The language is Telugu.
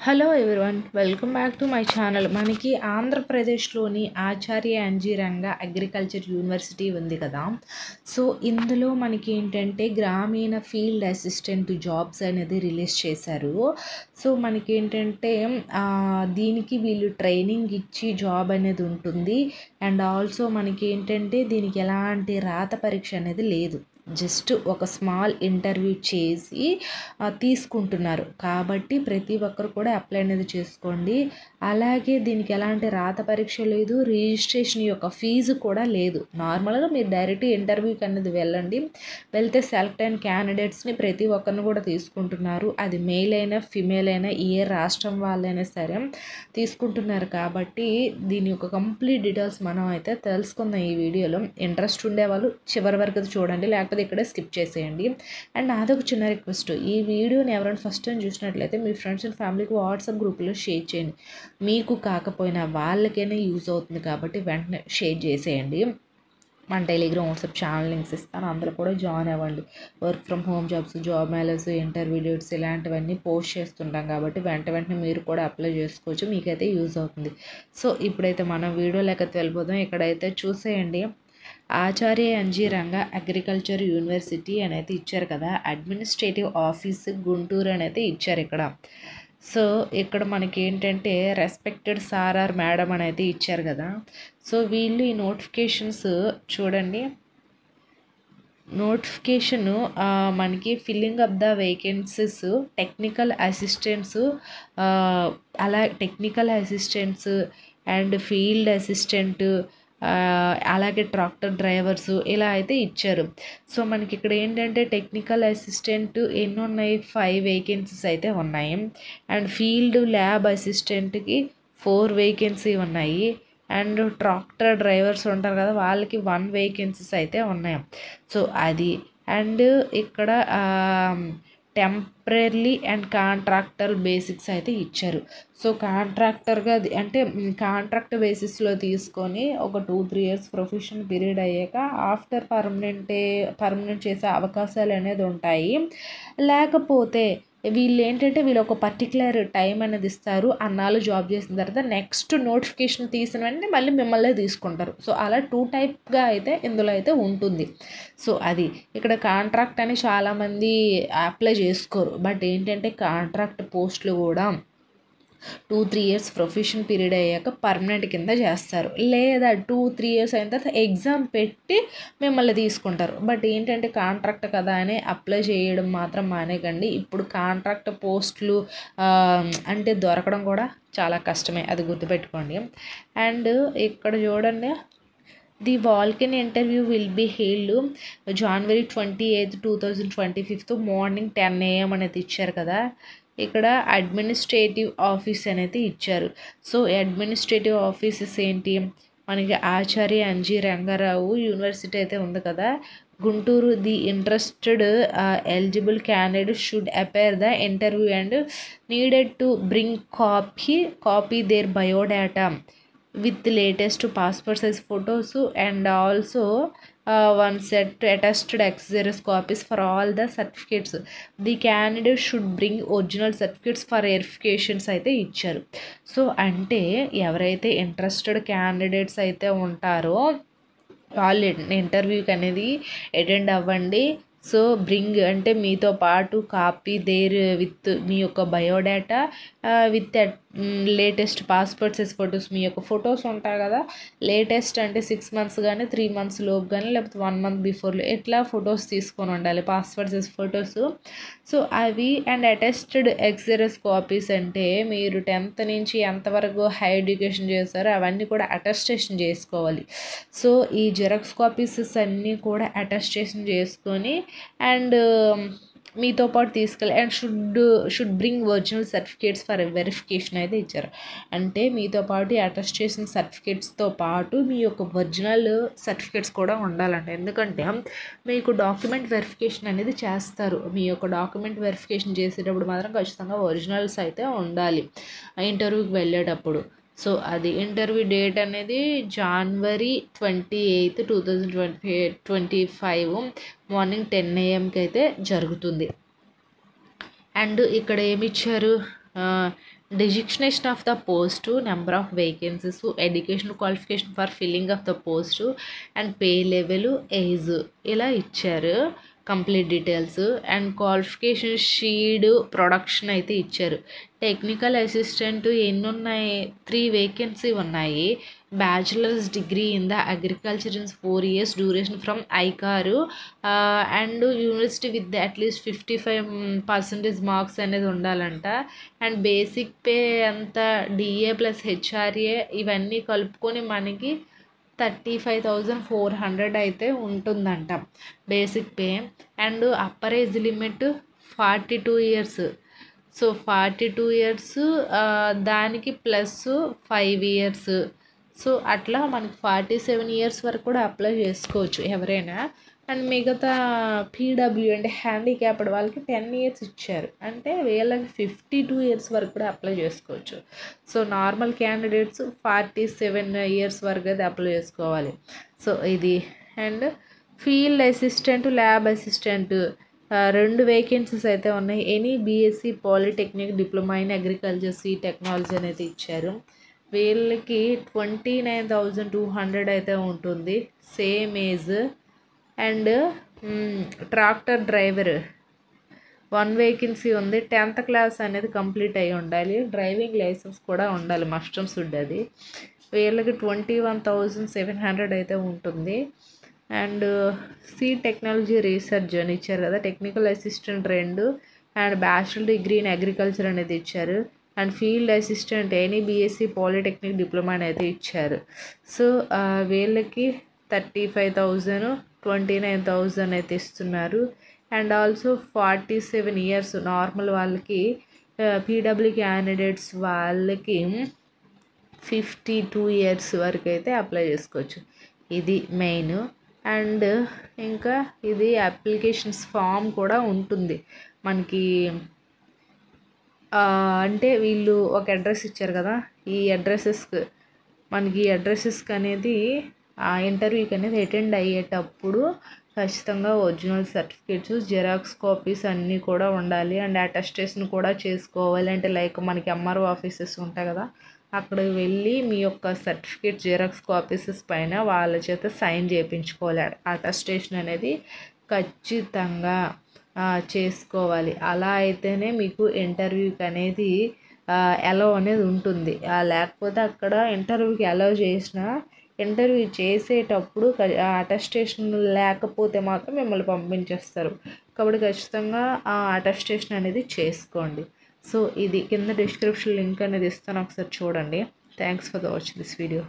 Hello everyone, welcome back to my channel. మనకి ఆంధ్రప్రదేశ్లోని ఆచార్య ఎన్జీ రంగా అగ్రికల్చర్ యూనివర్సిటీ ఉంది కదా. సో ఇందులో మనకి ఏంటంటే గ్రామీణ ఫీల్డ్ అసిస్టెంట్ జాబ్స్ అనేది రిలీజ్ చేశారు. సో మనకి ఏంటంటే దీనికి వీళ్ళు ట్రైనింగ్ ఇచ్చి జాబ్ అనేది ఉంటుంది. అండ్ ఆల్సో మనకి ఏంటంటే దీనికి ఎలాంటి రాత పరీక్ష అనేది లేదు, జస్ట్ ఒక స్మాల్ ఇంటర్వ్యూ చేసి తీసుకుంటున్నారు. కాబట్టి ప్రతి ఒక్కరు కూడా అప్లై అనేది చేసుకోండి. అలాగే దీనికి ఎలాంటి రాత పరీక్ష లేదు, రిజిస్ట్రేషన్ యొక్క ఫీజు కూడా లేదు. నార్మల్గా మీరు డైరెక్ట్ ఇంటర్వ్యూకి అనేది వెళ్ళండి. వెళ్తే సెలెక్ట్ అయిన క్యాండిడేట్స్ని ప్రతి ఒక్కరిని కూడా తీసుకుంటున్నారు. అది మేల్ అయినా ఫిమేల్ అయినా ఏ రాష్ట్రం వాళ్ళైనా సరే తీసుకుంటున్నారు. కాబట్టి దీని యొక్క కంప్లీట్ డీటెయిల్స్ మనం అయితే తెలుసుకుందాం ఈ వీడియోలో. ఇంట్రెస్ట్ ఉండేవాళ్ళు చివరి వరకు చూడండి, లేకపోతే ఇక్కడే స్కిప్ చేసేయండి. అండ్ అదొక చిన్న రిక్వెస్ట్, ఈ వీడియోని ఎవరైనా ఫస్ట్ టైం చూసినట్లయితే మీ ఫ్రెండ్స్ అండ్ ఫ్యామిలీకి వాట్సాప్ గ్రూప్లో షేర్ చేయండి. మీకు కాకపోయినా వాళ్ళకైనా యూజ్ అవుతుంది కాబట్టి వెంటనే షేర్ చేసేయండి. మన టెలిగ్రామ్ వాట్సాప్ ఛానల్ లింక్స్ ఇస్తాను, అందులో కూడా జాయిన్ అవ్వండి. Work from home jobs, job melas, interview dates ఇలాంటివన్నీ పోస్ట్ చేస్తుంటాం కాబట్టి వెంటనే మీరు కూడా అప్లై చేసుకోవచ్చు, మీకైతే యూజ్ అవుతుంది. సో ఇప్పుడైతే మనం వీడియోలోకి వెళ్ళిపోదాం. ఇక్కడైతే చూసేయండి, ఆచార్య ఎన్జీ రంగా అగ్రికల్చర్ యూనివర్సిటీ అనేది ఇచ్చారు కదా, అడ్మినిస్ట్రేటివ్ ఆఫీస్ గుంటూరు అనేది ఇచ్చారు ఇక్కడ. సో ఇక్కడ మనకి ఏంటంటే రెస్పెక్టెడ్ సార్ మేడం అనేది ఇచ్చారు కదా. సో వీళ్ళు ఈ నోటిఫికేషన్స్ చూడండి. నోటిఫికేషన్ మనకి filling up the vacancies, technical assistants, అలా technical assistants and field assistant, అలాగే ట్రాక్టర్ డ్రైవర్స్ ఇలా అయితే ఇచ్చారు. సో మనకి ఇక్కడ ఏంటంటే టెక్నికల్ అసిస్టెంట్ ఎన్ని ఉన్నాయి, 5 వేకెన్సీస్ అయితే ఉన్నాయి. అండ్ ఫీల్డ్ ల్యాబ్ అసిస్టెంట్కి 4 వేకెన్సీ ఉన్నాయి. అండ్ ట్రాక్టర్ డ్రైవర్స్ ఉంటారు కదా, వాళ్ళకి 1 వేకెన్సీస్ అయితే ఉన్నాయి. సో అది అండ్ ఇక్కడ టెంపరీ అండ్ కాంట్రాక్టర్ బేసిక్స్ అయితే ఇచ్చారు. సో కాంట్రాక్టర్గా అంటే కాంట్రాక్ట్ బేసిస్లో తీసుకొని ఒక 2-3 ఇయర్స్ ప్రొఫెషన్ పీరియడ్ అయ్యాక ఆఫ్టర్ పర్మనెంట్ చేసే అవకాశాలు అనేది ఉంటాయి. లేకపోతే వీళ్ళు ఏంటంటే వీళ్ళు ఒక పర్టికులర్ టైం అనేది ఇస్తారు, అన్నాళ్ళు జాబ్ చేసిన తర్వాత నెక్స్ట్ నోటిఫికేషన్ తీసిన వెంటనే మళ్ళీ మిమ్మల్ని తీసుకుంటారు. సో అలా 2 టైప్గా అయితే ఇందులో అయితే ఉంటుంది. సో అది ఇక్కడ కాంట్రాక్ట్ అని చాలామంది అప్లై చేసుకోరు, బట్ ఏంటంటే కాంట్రాక్ట్ పోస్టులు కూడా 2-3 ఇయర్స్ ప్రొఫెషన్ పీరియడ్ అయ్యాక పర్మనెంట్ కింద చేస్తారు, లేదా 2-3 ఇయర్స్ అయిన తర్వాత ఎగ్జామ్ పెట్టి మిమ్మల్ని తీసుకుంటారు. బట్ ఏంటంటే కాంట్రాక్ట్ కదా అని అప్లై చేయడం మాత్రం మానేకండి. ఇప్పుడు కాంట్రాక్ట్ పోస్టులు అంటే దొరకడం కూడా చాలా కష్టమే, అది గుర్తుపెట్టుకోండి. అండ్ ఇక్కడ చూడండి, the walk in interview will be held January 28, 2025 morning 10 AM అనేది ఇచ్చారు కదా. ఇక్కడ అడ్మినిస్ట్రేటివ్ ఆఫీస్ అనేది ఇచ్చారు. సో అడ్మినిస్ట్రేటివ్ ఆఫీసెస్ ఏంటి, మనకి ఆచార్య ఎన్జీ రంగారావు యూనివర్సిటీ అయితే ఉంది కదా, Guntur. The interested eligible candidate should appear the interview and needed to bring copy their biodata with latest passport size photos and also one set attested Xerox copies for all the certificates. The candidate should bring original certificates for verifications అయితే ఇచ్చారు. సో అంటే ఎవరైతే ఇంట్రెస్టెడ్ క్యాండిడేట్స్ అయితే ఉంటారో వాళ్ళు ఇంటర్వ్యూకి అనేది అటెండ్ అవ్వండి. సో బ్రింగ్ అంటే మీతో పాటు కాపీ దేర్ విత్ మీ యొక్క biodata with latest passport size photos, మీ యొక్క ఫొటోస్ ఉంటాయి కదా, లేటెస్ట్ అంటే 6 months కానీ 3 months లోపు కానీ లేకపోతే 1 month బిఫోర్లో ఎట్లా ఫొటోస్ తీసుకొని ఉండాలి, పాస్పోర్ట్ సైజ్ ఫొటోస్. సో అవి అండ్ అటెస్టెడ్ ఎక్సెరస్ కాపీస్ అంటే మీరు 10th నుంచి ఎంతవరకు హై ఎడ్యుకేషన్ చేస్తారో అవన్నీ కూడా అటెస్టేషన్ చేసుకోవాలి. సో ఈ జెరాక్స్ కాపీస్ అన్నీ కూడా అటెస్టేషన్ చేసుకొని అండ్ మీతో పాటు తీసుకెళ్ళి and should bring original certificates for verification అయితే ఇచ్చారు. అంటే మీతో పాటు అటెస్టేషన్ సర్టిఫికేట్స్తో పాటు మీ యొక్క ఒరిజినల్ సర్టిఫికేట్స్ కూడా ఉండాలంట. ఎందుకంటే మీకు డాక్యుమెంట్ వెరిఫికేషన్ అనేది చేస్తారు, మీ యొక్క డాక్యుమెంట్ వెరిఫికేషన్ చేసేటప్పుడు మాత్రం ఖచ్చితంగా ఒరిజినల్స్ అయితే ఉండాలి ఇంటర్వ్యూకి వెళ్ళేటప్పుడు. సో అది ఇంటర్వ్యూ డేట్ అనేది January 28, 2025 మార్నింగ్ 10 AMకి అయితే జరుగుతుంది. అండ్ ఇక్కడ ఏమి ఇచ్చారు, designation of the post, number of vacancies, education qualification for filling of the post and pay level, age ఇలా ఇచ్చారు complete details. And qualification seed production అయితే ఇచ్చారు. టెక్నికల్ అసిస్టెంట్ ఎన్ని ఉన్నాయి, 3 వేకెన్సీ ఉన్నాయి. Bachelors degree in the agriculture in 4 years duration from ICAR and university with at least 55% marks అనేది ఉండాలంట. అండ్ బేసిక్ పే అంతా డిఏ ప్లస్ హెచ్ఆర్ఏ ఇవన్నీ కలుపుకొని మనకి 35,400 అయితే ఉంటుందంట basic pay. And upper age limit 42 years. So 42 years దానికి ప్లస్ 5 years. సో అట్లా మనకి 47 years వరకు కూడా అప్లై చేసుకోవచ్చు ఎవరైనా. అండ్ మిగతా పీడబ్ల్యూ అంటే హ్యాండిక్యాప్డ్ వాళ్ళకి 10 years ఇచ్చారు, అంటే వీళ్ళకి 52 years వరకు కూడా అప్లై చేసుకోవచ్చు. సో నార్మల్ క్యాండిడేట్స్ 47 years వరకు అయితే అప్లై చేసుకోవాలి. సో ఇది. And field assistant, lab assistant 2 vacancies అయితే ఉన్నాయి. Any BSc polytechnic diploma in agriculture see technology అనేది ఇచ్చారు. వీళ్ళకి 29,200 అయితే ఉంటుంది, same age. And tractor driver 1 vacancy ఉంది. 10th క్లాస్ అనేది కంప్లీట్ అయ్యి ఉండాలి, డ్రైవింగ్ లైసెన్స్ కూడా ఉండాలి, మస్టమ్స్ అది. వీళ్ళకి 21,700 అయితే ఉంటుంది. అండ్ సి టెక్నాలజీ రీసెర్చ్ అని ఇచ్చారు కదా, technical assistant 2 and bachelor degree in agriculture అనేది ఇచ్చారు. And field assistant any BSc polytechnic diploma అనేది ఇచ్చారు. సో వీళ్ళకి 35,000, 29,000 అయితే ఇస్తున్నారు. అండ్ ఆల్సో 47 years నార్మల్ వాళ్ళకి, పీడబ్ల్యూ క్యాండిడేట్స్ వాళ్ళకి 52 years వరకు అయితే అప్లై చేసుకోవచ్చు. ఇది మెయిన్. అండ్ ఇంకా ఇది అప్లికేషన్స్ ఫామ్ కూడా ఉంటుంది మనకి. అంటే వీళ్ళు ఒక అడ్రస్ ఇచ్చారు కదా, ఈ అడ్రస్కి అనేది ఆ ఇంటర్వ్యూకి అనేది అటెండ్ అయ్యేటప్పుడు ఖచ్చితంగా ఒరిజినల్ సర్టిఫికేట్స్, జిరాక్స్ కాపీస్ అన్నీ కూడా ఉండాలి. అండ్ అటెస్టేషన్ కూడా చేసుకోవాలి. అంటే లైక్ మనకి ఎంఆర్ఓ ఆఫీసెస్ ఉంటాయి కదా, అక్కడికి వెళ్ళి మీ యొక్క సర్టిఫికేట్ జిరాక్స్ కాపీస్ పైన వాళ్ళ చేత సైన్ చేయించుకోవాలి. అటెస్టేషన్ అనేది ఖచ్చితంగా చేసుకోవాలి. అలా అయితేనే మీకు ఇంటర్వ్యూకి అనేది అలౌ అనేది ఉంటుంది. లేకపోతే అక్కడ ఇంటర్వ్యూకి అలౌ చేసినా ఇంటర్వ్యూ చేసేటప్పుడు అటెస్టేషన్ లేకపోతే మాత్రం మిమ్మల్ని పంపించేస్తారు. కాబట్టి ఖచ్చితంగా ఆ అటెస్టేషన్ అనేది చేసుకోండి. సో ఇది కింద డిస్క్రిప్షన్ లింక్ అనేది ఇస్తాను, ఒకసారి చూడండి. Thanks for watching this video.